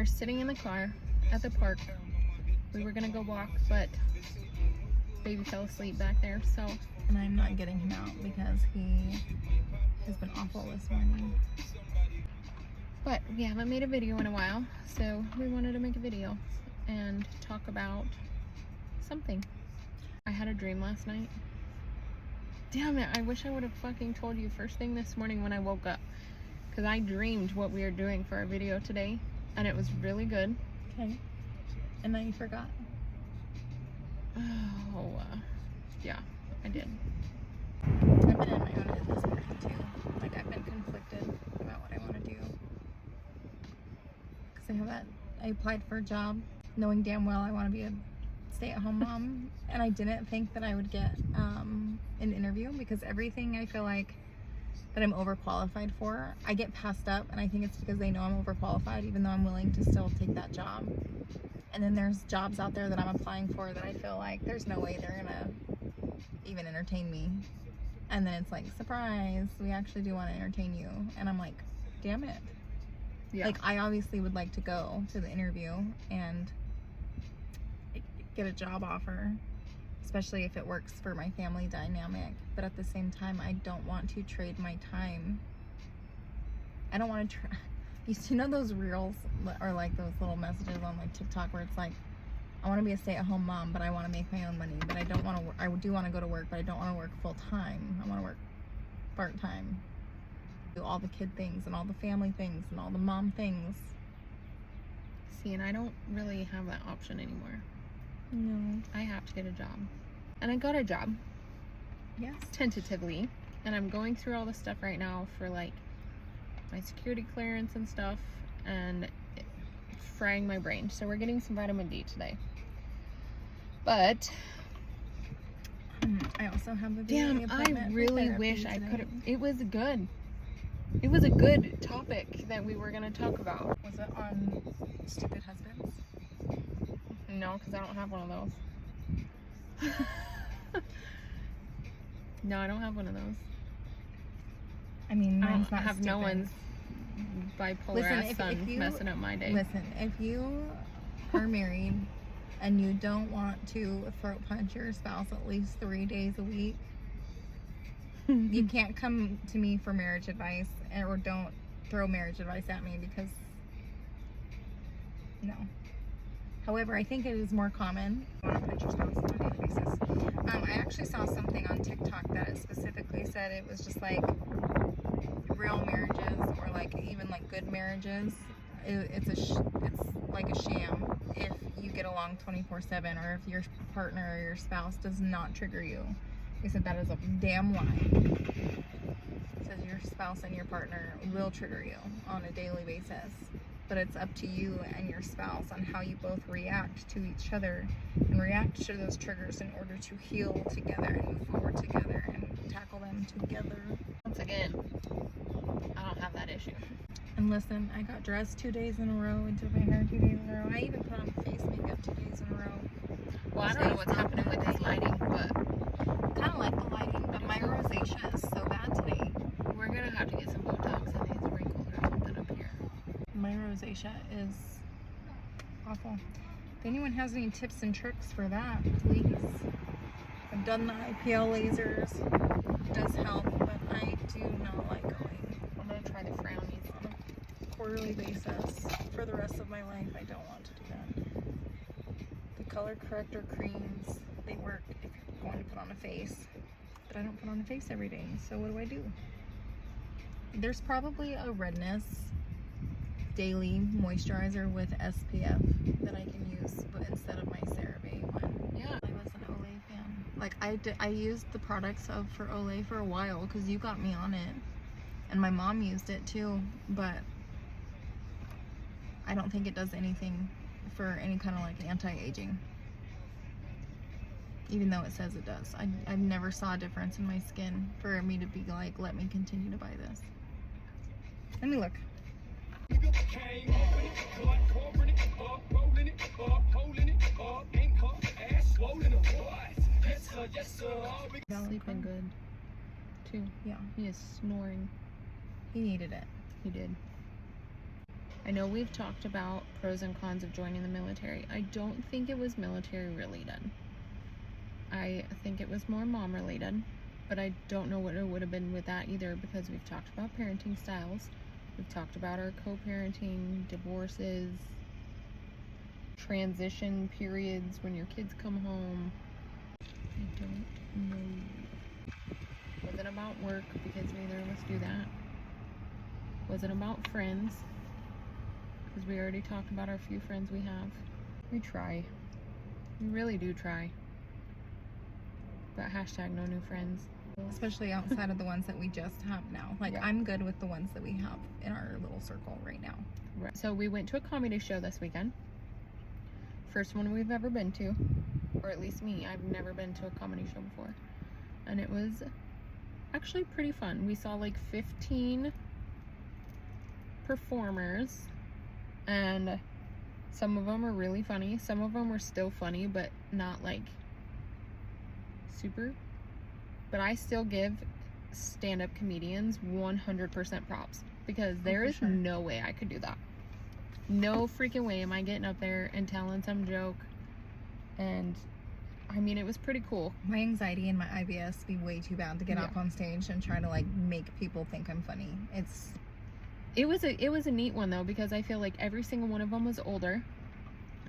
were sitting in the car at the park. We were gonna go walk, but baby fell asleep back there, so. And I'm not getting him out because he has been awful this morning. But we haven't made a video in a while, so we wanted to make a video and talk about something. I had a dream last night. Damn it, I wish I would have fucking told you first thing this morning when I woke up. Because I dreamed what we were doing for our video today, and it was really good. Okay. And then you forgot. Oh, yeah, I did. I've been in my own head this morning too. Like, I've been conflicted about what I want to do. Because I applied for a job knowing damn well I want to be a stay-at-home mom. And I didn't think that I would get an interview because everything I feel like that I'm overqualified for, I get passed up, and I think it's because they know I'm overqualified even though I'm willing to still take that job. And then there's jobs out there that I'm applying for that I feel like there's no way they're gonna even entertain me. And then it's like, surprise, we actually do want to entertain you. And I'm like, damn it. Yeah. Like, I obviously would like to go to the interview and get a job offer, especially if it works for my family dynamic. But at the same time, I don't want to trade my time. I don't want to you know those reels or like those little messages on like TikTok where it's like, I want to be a stay-at-home mom, but I want to make my own money, but I don't want to work. I do want to go to work, but I don't want to work full-time. I want to work part-time. Do all the kid things and all the family things and all the mom things. See, and I don't really have that option anymore. No. I have to get a job. And I got a job. Yes. Tentatively. And I'm going through all the stuff right now for like my security clearance and stuff, and frying my brain. So we're getting some vitamin D today. But I also have a damn, I really wish I could have. It was good. It was a good topic that we were gonna talk about. Was it on stupid husbands? No, because I don't have one of those. No, I don't have one of those. I mean, mine's I not have stupid. no one's bipolar ass son messing up my day. Listen, if you are married and you don't want to throat punch your spouse at least 3 days a week, you can't come to me for marriage advice, or don't throw marriage advice at me, because no. However, I think it is more common to punch your spouse on a daily basis. I actually saw something on TikTok that it specifically said it was just like real marriages, or like even like good marriages, it's like a sham if you get along 24/7, or if your partner or your spouse does not trigger you. They said that is a damn lie. It says your spouse and your partner will trigger you on a daily basis, but it's up to you and your spouse on how you both react to each other and react to those triggers in order to heal together and move forward together and tackle them together. Once again, I don't have that issue. And listen, I got dressed 2 days in a row and did my hair 2 days in a row. I even put on face makeup 2 days in a row. Well, I don't know what's happening with this lighting, but I kind of like the lighting, but my rosacea is so bad today. We're gonna have to get some Botox in these wrinkles or something up here. My rosacea is awful. If anyone has any tips and tricks for that, please. I've done the IPL lasers. It does help, but I do not like going. I'm gonna try the frownies On a quarterly basis for the rest of my life. I don't want to do that. The color corrector creams, they work if you're going to put on a face, but I don't put on a face every day, so what do? There's probably a redness daily moisturizer with SPF that I can use, but instead of my CeraVe one. Yeah. I was an Olay fan. Like, I used the products for Olay for a while because you got me on it, and my mom used it too, but I don't think it does anything for any kind of like anti-aging, even though it says it does. I never saw a difference in my skin for me to be like, let me continue to buy this. Let me look. Sleeping good too. Yeah, He is snoring. he needed it. He did. I know we've talked about pros and cons of joining the military. I don't think it was military related. I think it was more mom related, but I don't know what it would have been with that either, because we've talked about parenting styles. We've talked about our co-parenting, divorces, transition periods when your kids come home. I don't know. Was it about work? Because neither of us do that. Was it about friends? Because we already talked about our few friends we have. We try. We really do try. But hashtag no new friends. Especially outside of the ones that we just have now. Like, Yeah. I'm good with the ones that we have in our little circle right now. Right. So we went to a comedy show this weekend. First one we've ever been to. Or at least me. I've never been to a comedy show before. And it was actually pretty fun. We saw like 15 performers. And some of them are really funny. Some of them were still funny, but not like super. But I still give stand-up comedians 100% props, because there is no way I could do that. No freaking way am I getting up there and telling some joke. And I mean, it was pretty cool. My anxiety and my IBS be way too bad to get up on stage and try to like make people think I'm funny. It was a neat one though, because I feel like every single one of them was older,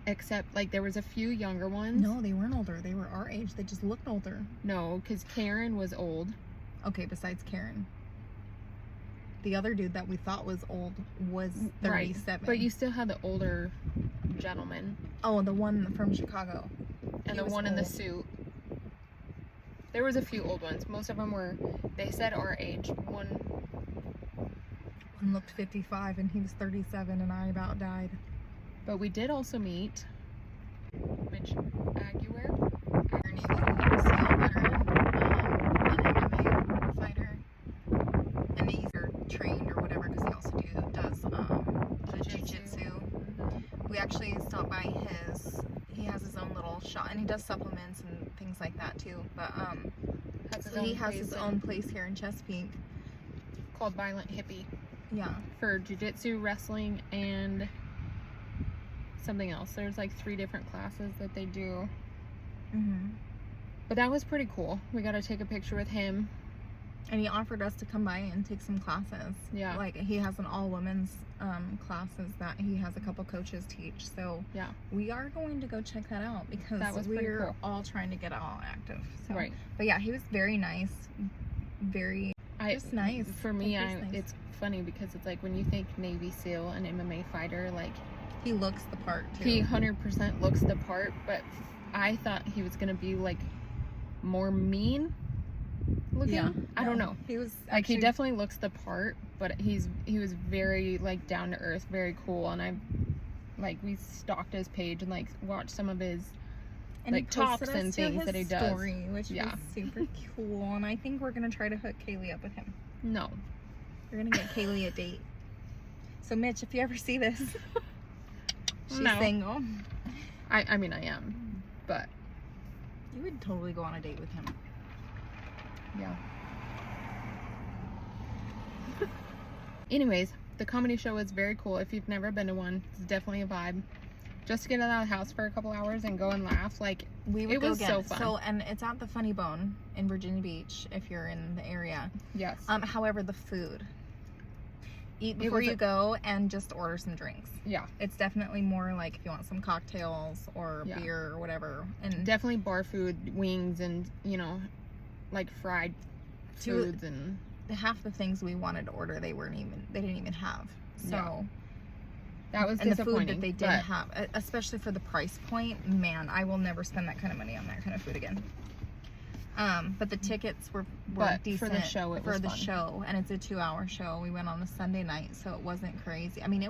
except like there was a few younger ones. No, they weren't older. They were our age. They just looked older. No, because Karen was old. Okay, besides Karen. The other dude that we thought was old was 37. Right. But you still had the older gentleman. Oh, the one from Chicago. And the one in the suit. There was a few old ones. Most of them were, they said our age. One looked 55 and he was 37 and I about died. But we did also meet Mitch Aguiar. Our Navy SEAL veteran, an MMA fighter. And he's trained or whatever, because he also does jiu-jitsu. We actually stopped by he has his own little shop, and he does supplements and things like that too. But he has his own place here in Chesapeake called Violent Hippie. Yeah. For jiu-jitsu, wrestling, and something else. There's like 3 different classes that they do. But that was pretty cool. We got to take a picture with him. And he offered us to come by and take some classes. Yeah. Like, he has an all-women's classes that he has a couple coaches teach. So yeah, we are going to go check that out, because we're cool. All trying to get all active. So. Right. But yeah, he was very nice. Very just nice. For me, it's funny because it's like when you think Navy SEAL and MMA fighter, like, he looks the part too. He 100% looks the part, but I thought he was gonna be like more mean looking. Yeah, I don't know. He was like, he definitely looks the part, but he was very like down to earth, very cool. And we stalked his page and like watched some of his like talks and things that he does. Story, which was super cool. And I think we're gonna try to hook Kaylee up with him. No, we're gonna get Kaylee a date. So Mitch, if you ever see this, she's single. I mean, I am, but you would totally go on a date with him. Yeah. Anyways, the comedy show was very cool. If you've never been to one, it's definitely a vibe. Just to get out of the house for a couple hours and go and laugh, like, it was so fun. So, and it's at the Funny Bone in Virginia Beach if you're in the area. Yes. However, the food. Eat before you go and just order some drinks. Yeah. It's definitely more like if you want some cocktails or beer or whatever. And definitely bar food, wings, and, you know, like fried foods. And half the things we wanted to order, they didn't even have. So that was and disappointing. The food that they didn't have, especially for the price point, man, I will never spend that kind of money on that kind of food again. But the tickets were decent for the show. It was fun. Show, and it's a 2-hour show. We went on a Sunday night, so it wasn't crazy. I mean,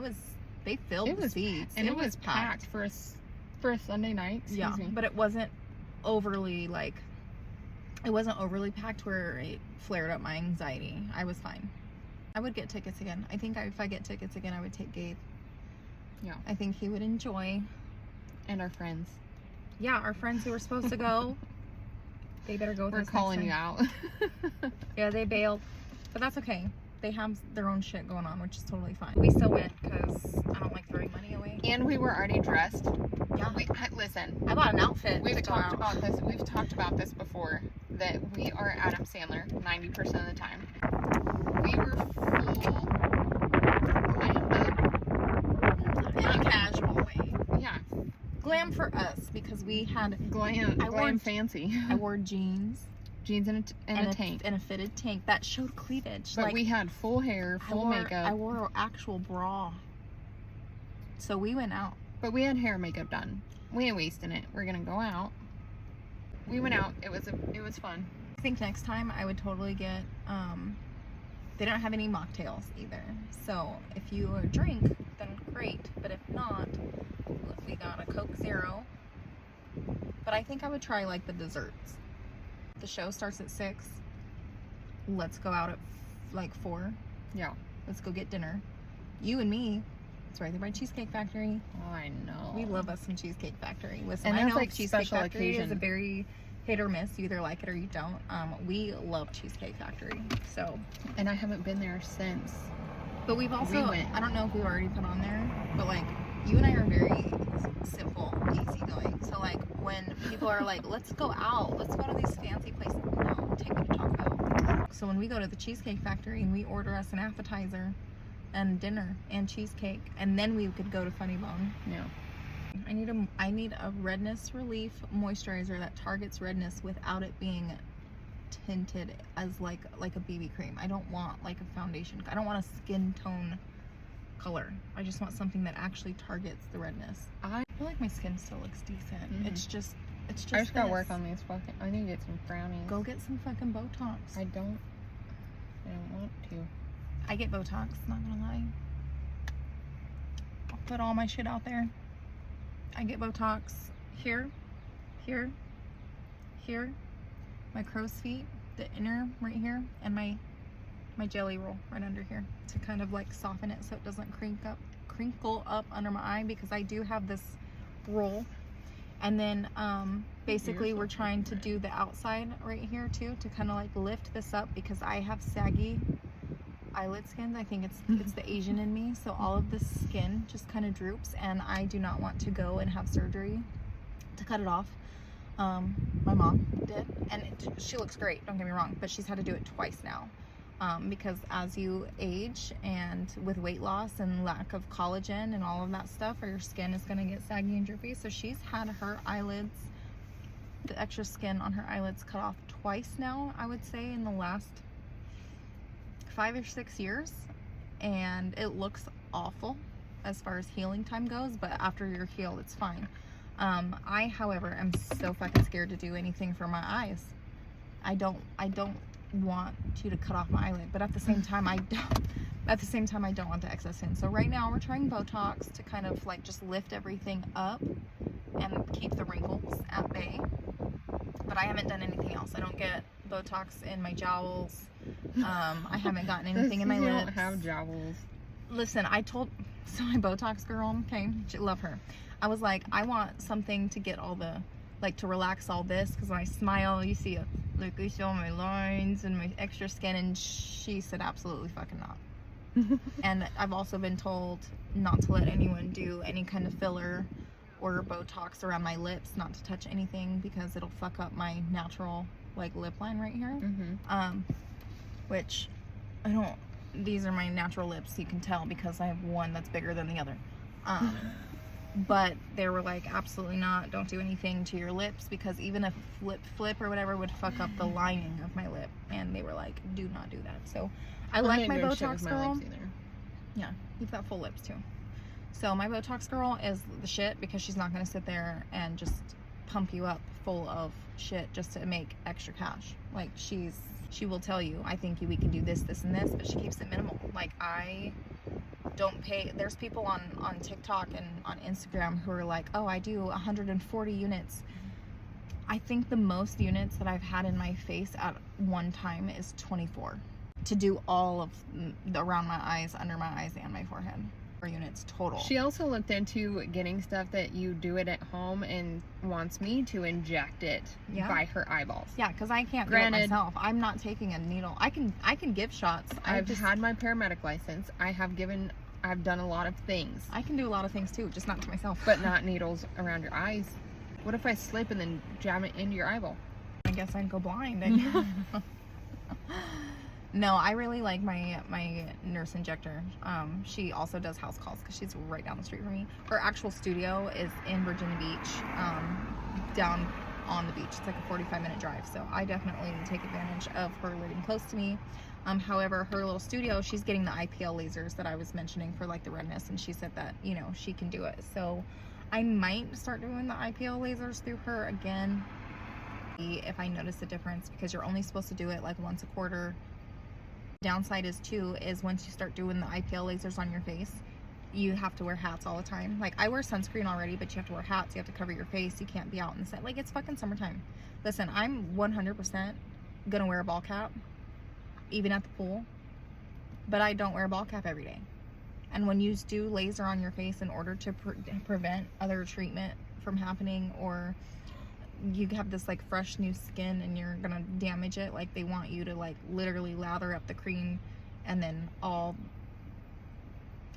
they filled the seats, and it was packed for a Sunday night. Excuse me. But it wasn't overly packed where it flared up my anxiety. I was fine. I would get tickets again. I think if I get tickets again, I would take Gabe. Yeah. I think he would enjoy. And our friends. Yeah, our friends who were supposed to go. They better go with us. We're calling you out. Yeah, they bailed. But that's okay. they have their own shit going on, which is totally fine. We still went because I don't like throwing money away. And we were already dressed. Yeah. Listen, I bought an outfit. We've talked about this before, that we are Adam Sandler 90% of the time. We were full glammed up. In a casual way. Yeah. Glam for us because we had glam fancy. I wore jeans. Jeans and a tank. And a fitted tank that showed cleavage. But we had full hair, full makeup. I wore an actual bra. So we went out. But we had hair and makeup done. We ain't wasting it. We're gonna go out. We went out. It was fun. I think next time I would totally get they don't have any mocktails either. So if you drink, then great. But if not, we got a Coke Zero. But I think I would try like the desserts. The show starts at 6. Let's go out at like 4. Yeah. Let's go get dinner. You and me. It's right there by Cheesecake Factory. Oh, I know. We love us some Cheesecake Factory. Listen, and I know like Cheesecake Factory is a very hit or miss. You either like it or you don't. We love Cheesecake Factory. So. And I haven't been there since. But we've also, I don't know if we've already put on there, but like, you and I are very simple, easygoing. So like, when people are like, let's go out, let's go to these fancy places. No, take me to Taco Bell. So when we go to the Cheesecake Factory and we order us an appetizer and dinner and cheesecake, and then we could go to Funny Bone. Yeah. I need a redness relief moisturizer that targets redness without it being tinted as like a BB cream. I don't want like a foundation. I don't want a skin tone color. I just want something that actually targets the redness. I feel like my skin still looks decent. Mm-hmm. It's just I just gotta work on these fucking. I need to get some brownies. Go get some fucking Botox. I don't want to. I get Botox, not gonna lie. I'll put all my shit out there. I get Botox here, here, here, my crow's feet, the inner right here, and my jelly roll right under here to kind of like soften it so it doesn't crinkle up under my eye, because I do have this roll. And then basically we're trying to do the outside right here too to kind of like lift this up, because I have saggy eyelid skins. I think it's the Asian in me, so all of this skin just kind of droops, and I do not want to go and have surgery to cut it off. My mom did, and she looks great, don't get me wrong, but she's had to do it twice now, because as you age and with weight loss and lack of collagen and all of that stuff, or your skin is going to get saggy and droopy. So she's had her eyelids, the extra skin on her eyelids, cut off twice now, I would say, in the last 5 or 6 years, and it looks awful as far as healing time goes, but after you're healed, it's fine. I, however, am so fucking scared to do anything for my eyes. I don't want you to cut off my eyelid, but at the same time, I don't want the excess in. So right now we're trying Botox to kind of like just lift everything up and keep the wrinkles at bay. But I haven't done anything else. I don't get Botox in my jowls. I haven't gotten anything in my lips. You don't have jowls. Listen, so my Botox girl, okay, love her. I was like, I want something to get all the, like, to relax all this, because when I smile, you see, like, I show my lines and my extra skin, and she said absolutely fucking not. And I've also been told not to let anyone do any kind of filler or Botox around my lips, not to touch anything, because it'll fuck up my natural, like, lip line right here. Mm-hmm. Which these are my natural lips, you can tell, because I have one that's bigger than the other. But they were like, absolutely not, don't do anything to your lips, because even a lip flip or whatever would fuck up the lining of my lip. And they were like, do not do that. So I like my Botox girl. Yeah, you've got full lips too. So my Botox girl is the shit, because she's not going to sit there and just pump you up full of shit just to make extra cash. Like, she will tell you, I think we can do this, this, and this, but she keeps it minimal. Like, I don't pay. There's people on TikTok and on Instagram who are like, oh, I do 140 units. I think the most units that I've had in my face at one time is 24 to do all of around my eyes, under my eyes, and my forehead. units total. She also looked into getting stuff that you do it at home and wants me to inject it by her eyeballs. Yeah, because I can't do it myself. I'm not taking a needle. I can give shots. I've had my paramedic license. I've done a lot of things. I can do a lot of things too, just not to myself. But not needles around your eyes. What if I slip and then jam it into your eyeball? I guess I'd go blind. No, I really like my nurse injector. She also does house calls because she's right down the street from me. Her actual studio is in Virginia Beach, down on the beach. It's like a 45-minute drive, so I definitely take advantage of her living close to me. However, her little studio, she's getting the IPL lasers that I was mentioning for like the redness, and she said that, you know, she can do it. So I might start doing the IPL lasers through her again if I notice a difference, because you're only supposed to do it like once a quarter. Downside is too, is once you start doing the IPL lasers on your face, you have to wear hats all the time. Like, I wear sunscreen already, but you have to wear hats. You have to cover your face. You can't be out in the sun. Like, it's fucking summertime. Listen, I'm 100% gonna wear a ball cap, even at the pool, but I don't wear a ball cap every day. And when you do laser on your face in order to prevent other treatment from happening, or you have this like fresh new skin and you're gonna damage it, like they want you to like literally lather up the cream and then all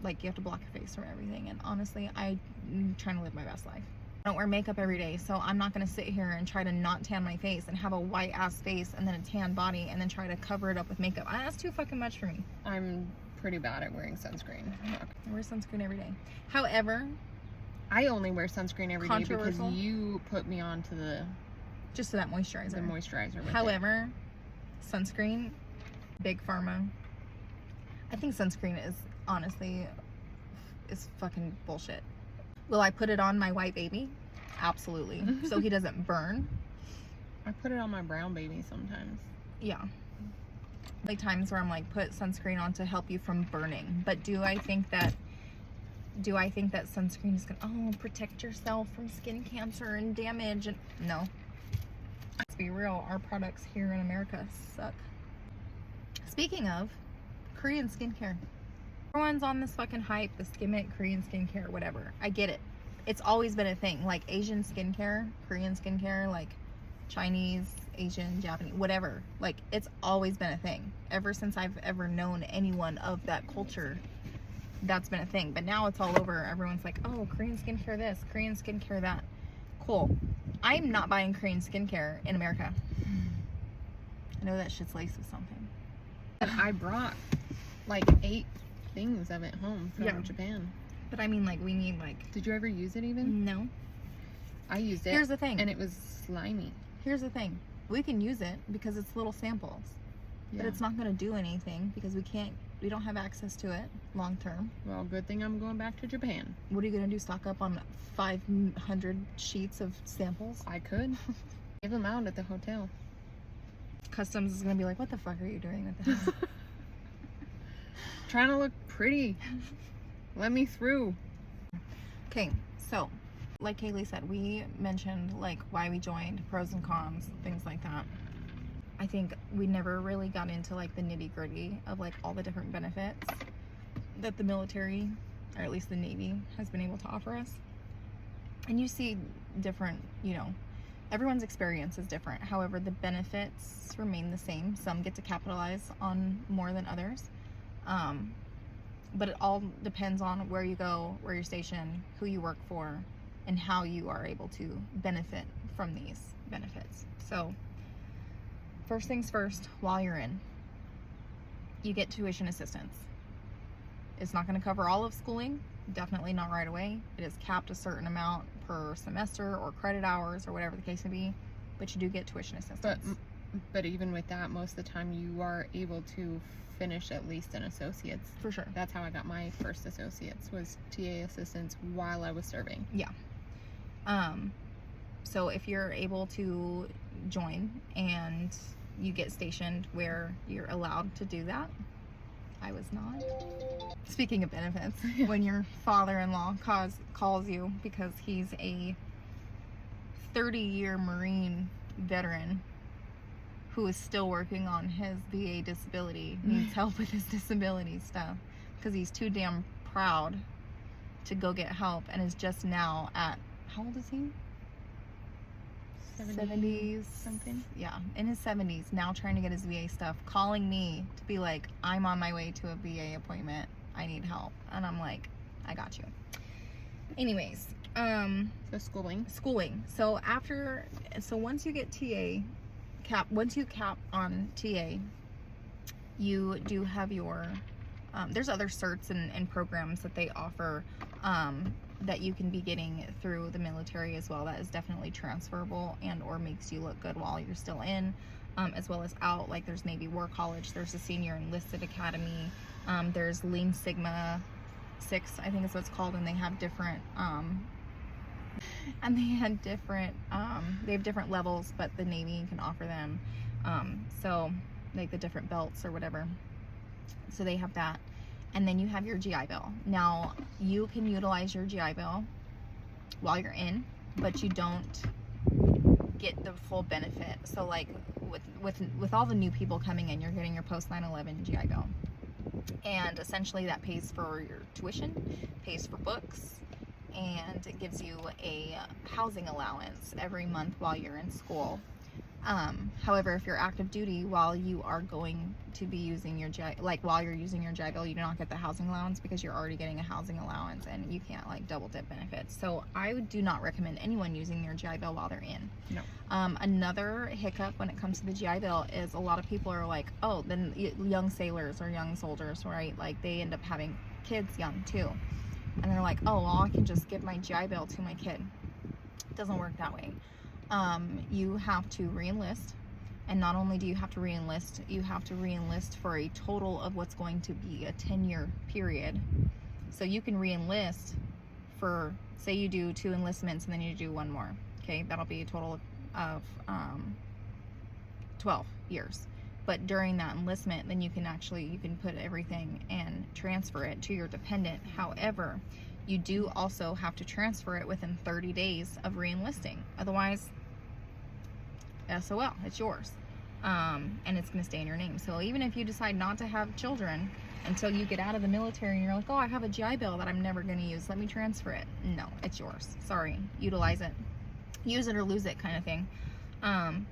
like you have to block your face from everything. And honestly, I'm trying to live my best life. I don't wear makeup every day, so I'm not gonna sit here and try to not tan my face and have a white ass face and then a tan body and then try to cover it up with makeup. That's too fucking much for me. I'm pretty bad at wearing sunscreen. I wear sunscreen every day. However, I only wear sunscreen every day because you put me on to just to that moisturizer. The moisturizer. However, sunscreen, big pharma. I think sunscreen is honestly fucking bullshit. Will I put it on my white baby? Absolutely. So he doesn't burn. I put it on my brown baby sometimes. Yeah. Like times where I'm like, put sunscreen on to help you from burning. But do I think that sunscreen is gonna protect yourself from skin cancer and damage? And no. Let's be real, our products here in America suck. Speaking of Korean skincare, everyone's on this fucking hype, the Skimmit, Korean skincare, whatever. I get it. It's always been a thing. Like Asian skincare, Korean skincare, like Chinese, Asian, Japanese, whatever. Like, it's always been a thing. Ever since I've ever known anyone of that culture, that's been a thing. But now it's all over. Everyone's like, oh, Korean skincare this, Korean skincare that. Cool. I'm not buying Korean skincare in America. I know that shit's laced with something. I brought like 8 things of it home from Japan. But I mean, like, we need like... Did you ever use it even? No. I used it. Here's the thing. And it was slimy. Here's the thing. We can use it because it's little samples. Yeah. But it's not going to do anything because we don't have access to it long term. Well, good thing I'm going back to Japan. What are you going to do? Stock up on 500 sheets of samples? I could. Give them out at the hotel. Customs is going to be like, what the fuck are you doing with this? Trying to look pretty. Let me through. Okay, so like Kaylee said, we mentioned like why we joined, pros and cons, things like that. I think we never really got into like the nitty-gritty of like all the different benefits that the military, or at least the Navy, has been able to offer us. And you see different, you know, everyone's experience is different. However, the benefits remain the same. Some get to capitalize on more than others. But it all depends on where you go, where you're stationed, who you work for, and how you are able to benefit from these benefits. So, first things first, while you're in, you get tuition assistance. It's not going to cover all of schooling, definitely not right away. It is capped a certain amount per semester or credit hours or whatever the case may be, but you do get tuition assistance. But even with that, most of the time you are able to finish at least an associate's. For sure. That's how I got my first associate's, was TA assistance while I was serving. Yeah. So if you're able to join and you get stationed where you're allowed to do that, I was not. Speaking of benefits, when your father-in-law calls you because he's a 30-year Marine veteran who is still working on his VA disability, needs help with his disability stuff because he's too damn proud to go get help and is just now at, how old is he? 70s something. Yeah, in his 70s, now trying to get his VA stuff, calling me to be like, I'm on my way to a VA appointment, I need help. And I'm like, I got you. Anyways, So schooling. So once you get once you cap on TA, you do have your there's other certs and programs that they offer that you can be getting through the military as well. That is definitely transferable and or makes you look good while you're still in, as well as out. Like there's Navy War College, there's the Senior Enlisted Academy, there's Lean Sigma 6, I think is what it's called, and they have different they have different levels, but the Navy can offer them, so like the different belts or whatever. So they have that. And then you have your GI Bill. Now you can utilize your GI Bill while you're in, but you don't get the full benefit. So like with all the new people coming in, you're getting your post 9/11 GI Bill, and essentially that pays for your tuition, pays for books, and it gives you a housing allowance every month while you're in school. However, if you're active duty while you are going to be using your while you're using your GI Bill, you do not get the housing allowance because you're already getting a housing allowance, and you can't like double dip benefits. So I do not recommend anyone using their GI Bill while they're in. No. Another hiccup when it comes to the GI Bill is a lot of people are like, oh, then young sailors or young soldiers, right? Like they end up having kids young too. And they're like, oh, well, I can just give my GI Bill to my kid. It doesn't work that way. You have to re-enlist, and not only do you have to re-enlist, you have to re-enlist for a total of what's going to be a 10-year period. So you can re-enlist for, say you do 2 enlistments and then you do 1 more. Okay, that'll be a total of 12 years. But during that enlistment, then you can put everything and transfer it to your dependent. However, you do also have to transfer it within 30 days of re-enlisting. Otherwise, SOL, it's yours. And it's going to stay in your name. So even if you decide not to have children until you get out of the military and you're like, oh, I have a GI Bill that I'm never going to use, let me transfer it. No, it's yours. Sorry, utilize it. Use it or lose it kind of thing.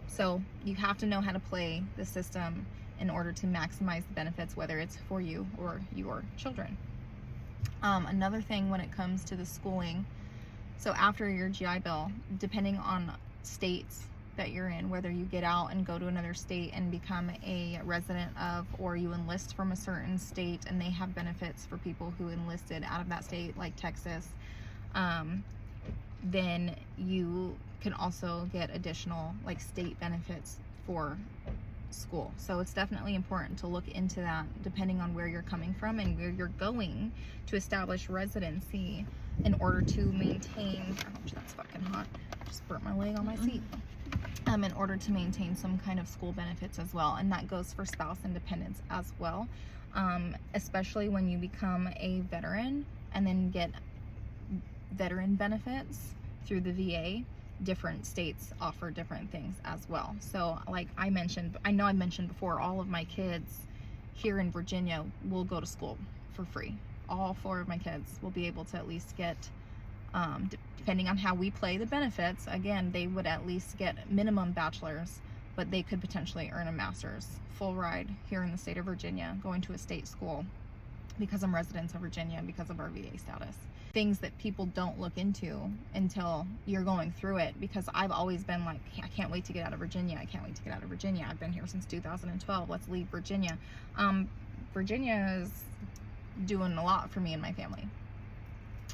So you have to know how to play the system in order to maximize the benefits, whether it's for you or your children. Another thing when it comes to the schooling, so after your GI Bill, depending on states that you're in, whether you get out and go to another state and become a resident of, or you enlist from a certain state and they have benefits for people who enlisted out of that state, like Texas, then you can also get additional like state benefits for school. So it's definitely important to look into that depending on where you're coming from and where you're going to establish residency in order to maintain, ouch, that's fucking hot, just burnt my leg on my seat, in order to maintain some kind of school benefits as well. And that goes for spouse and dependents as well, especially when you become a veteran and then get veteran benefits through the VA. Different states offer different things as well. So like I know I mentioned before, all of my kids here in Virginia will go to school for free. All 4 of my kids will be able to at least get, depending on how we play the benefits, again, they would at least get minimum bachelor's, but they could potentially earn a master's, full ride here in the state of Virginia, going to a state school because I'm residents of Virginia because of our VA status. Things that people don't look into until you're going through it, because I've always been like, I can't wait to get out of Virginia. I can't wait to get out of Virginia. I've been here since 2012. Let's leave Virginia. Virginia is doing a lot for me and my family.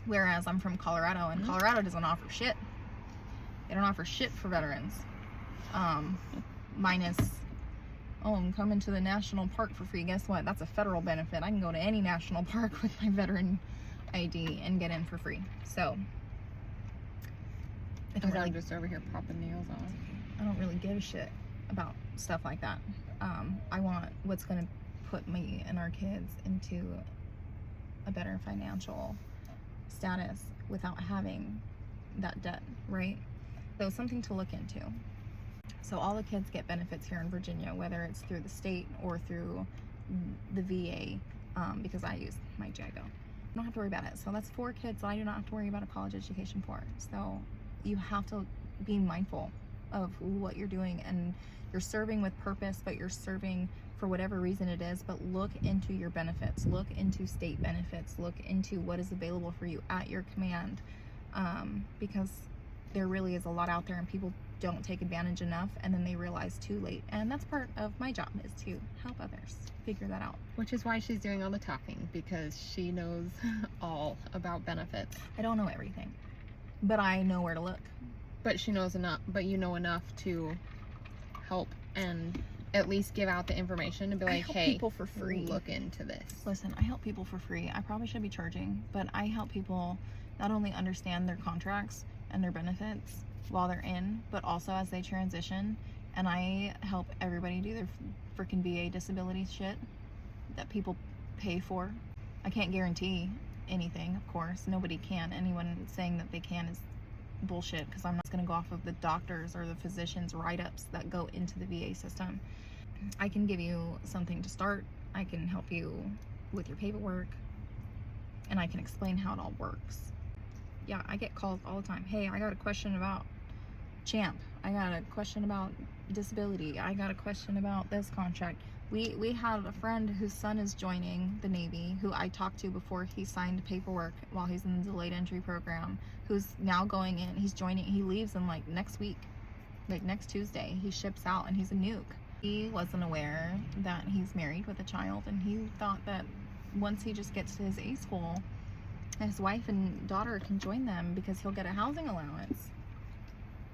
Whereas I'm from Colorado, and Colorado doesn't offer shit. They don't offer shit for veterans. Minus, oh, I'm coming to the national park for free. Guess what? That's a federal benefit. I can go to any national park with my veteran ID and get in for free. So I'm just over here popping nails off. I don't really give a shit about stuff like that. I want what's going to put me and our kids into a better financial status without having that debt, right? So something to look into. So all the kids get benefits here in Virginia, whether it's through the state or through the VA, because I use my GI Bill. don't have to worry about it. So that's 4 kids that I do not have to worry about a college education for. So you have to be mindful of what you're doing, and you're serving with purpose, but you're serving for whatever reason it is. But look into your benefits, look into state benefits, look into what is available for you at your command, because there really is a lot out there, and people don't take advantage enough, and then they realize too late. And that's part of my job, is to help others figure that out. Which is why she's doing all the talking, because she knows all about benefits. I don't know everything, but I know where to look. But she knows enough, but you know enough to help and at least give out the information and be like, hey, people for free. Look into this. Listen, I help people for free. I probably should be charging, but I help people not only understand their contracts and their benefits while they're in, but also as they transition. And I help everybody do their freaking VA disability shit that people pay for. I can't guarantee anything, of course. Nobody can. Anyone saying that they can is bullshit, because I'm not going to go off of the doctors or the physicians' write-ups that go into the VA system. I can give you something to start. I can help you with your paperwork, and I can explain how it all works. Yeah, I get calls all the time. Hey, I got a question about CHAMP. I got a question about disability. I got a question about this contract. We had a friend whose son is joining the Navy, who I talked to before he signed paperwork while he's in the delayed entry program, who's now going in. He's joining. He leaves in like next week, like next Tuesday. He ships out, and he's a nuke. He wasn't aware that he's married with a child, and he thought that once he just gets to his A school, his wife and daughter can join them because he'll get a housing allowance.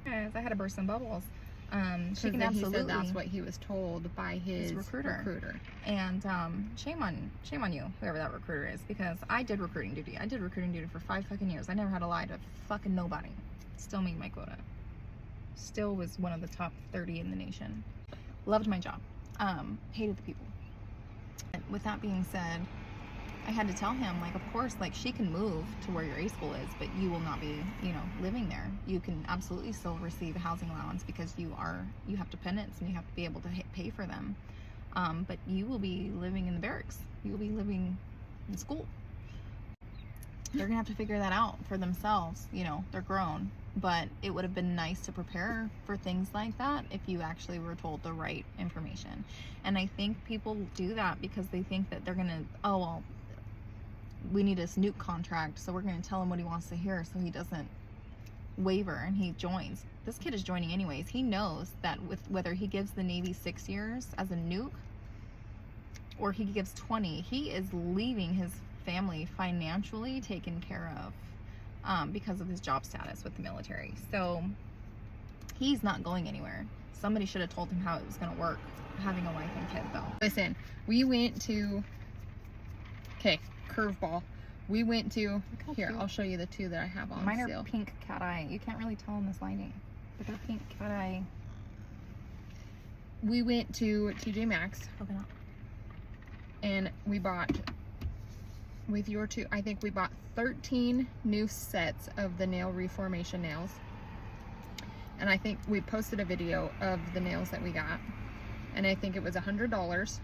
Guys, I had to burst some bubbles. She can absolutely. He said that's what he was told by his recruiter. And shame on you, whoever that recruiter is, because I did recruiting duty. I did recruiting duty for 5 fucking years. I never had to lie to fucking nobody. Still made my quota. Still was one of the top 30 in the nation. Loved my job. Hated the people. And with that being said, I had to tell him, like, of course, like, she can move to where your A school is, but you will not be, you know, living there. You can absolutely still receive a housing allowance because you have dependents and you have to be able to pay for them. But you will be living in the barracks. You will be living in school. They're gonna have to figure that out for themselves. You know, they're grown, but it would have been nice to prepare for things like that if you actually were told the right information. And I think people do that because they think that they're gonna, oh, well, we need this nuke contract, so we're going to tell him what he wants to hear so he doesn't waver and he joins. This kid is joining anyways. He knows that with whether he gives the Navy 6 years as a nuke or he gives 20, he is leaving his family financially taken care of because of his job status with the military. So he's not going anywhere. Somebody should have told him how it was going to work having a wife and kid, though. Listen, we went to, okay, curveball. We went to, here, I'll show you the 2 that I have on Mine sale. are pink cat eye. You can't really tell in this lighting, but they're pink cat eye. We went to TJ Maxx and we bought, with your 2, I think we bought 13 new sets of the nail reformation nails. And I think we posted a video of the nails that we got. And I think it was $100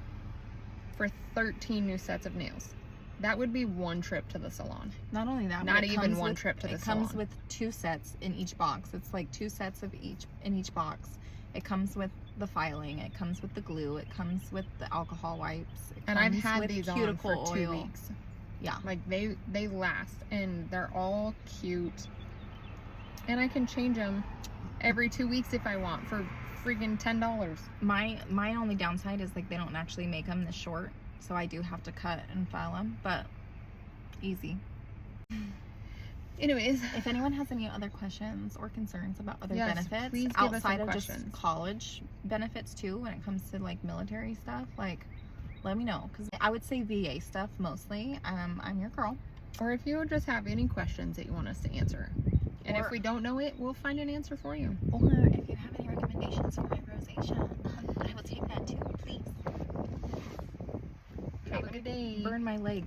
for 13 new sets of nails. That would be 1 trip to the salon. Not only that, not even 1 trip to the salon. It comes with 2 sets in each box. It's like 2 sets of each in each box. It comes with the filing. It comes with the glue. It comes with the alcohol wipes. And I've had these on for 2 weeks. Yeah, like they last, and they're all cute. And I can change them every 2 weeks if I want for freaking $10. My only downside is like they don't actually make them this short. So I do have to cut and file them, but easy. Anyways, if anyone has any other questions or concerns about other yes, benefits outside of just college benefits too, when it comes to like military stuff, like let me know, because I would say VA stuff mostly. I'm your girl. Or if you just have any questions that you want us to answer, and if we don't know it, we'll find an answer for you. Or if you have any recommendations for my rosacea, I will take that too, please. Have a good day. Burn my leg.